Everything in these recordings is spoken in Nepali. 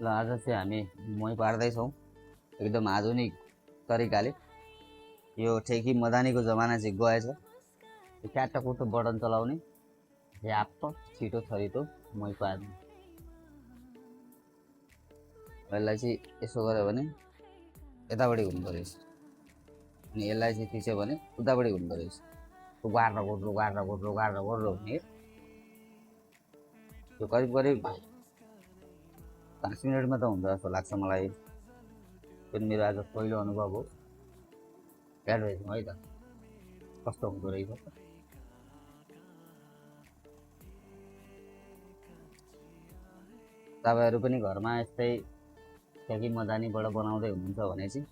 ल आज चाहिँ हामी मही पार्दैछौँ एकदम आधुनिक तरिकाले। यो ठेकी मदानीको जमाना चाहिँ गएछ। क्याटकुटो बटन चलाउने झ्याप्प छिटो छरितो मही पार्ने। यसलाई चाहिँ यसो गऱ्यो भने यतापट्टि हुँदो रहेछ, अनि यसलाई चाहिँ थिच्यो भने उतापट्टि हुँदो रहेछ। गाड्रो गोड्रो गाड्रो गोड्रो गाड्रो गोड्रो हुने। यो करिब करिब 5 मिनटमा त हुन्छ जस्तो लाग्छ मलाई। पनि मेरो आज पहिलो अनुभव हो एडभाइसमा है त, कस्तो हुँदो रहेछ। तपाईँहरू पनि घरमा यस्तै ठेकी मदानीबाट बनाउँदै हुनुहुन्छ भने चाहिँ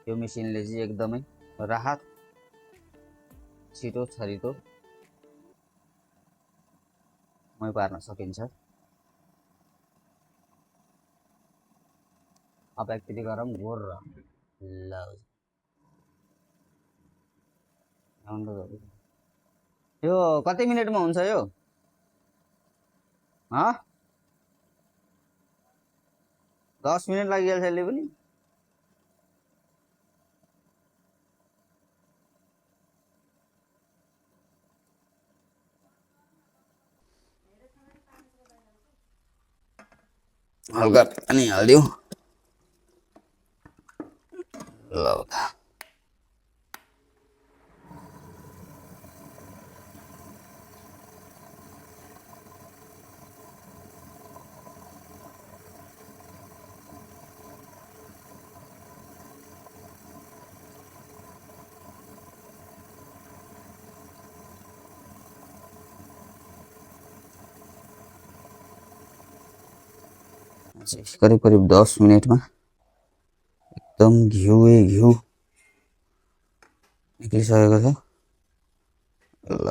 यो मेसिनले चाहिँ एकदमै राहत छिटो छरितो मही पार्न सकिन्छ। अब एकचोटि गरौँ गोर ल यो कति मिनटमा हुन्छ यो? 10 मिनट लागिहाल्छ यसले पनि। हल्का पानी हालिदिउँ ल। करीब करीब 10 मिनट में एकदम घिउ निक्लिसकेको छ। ल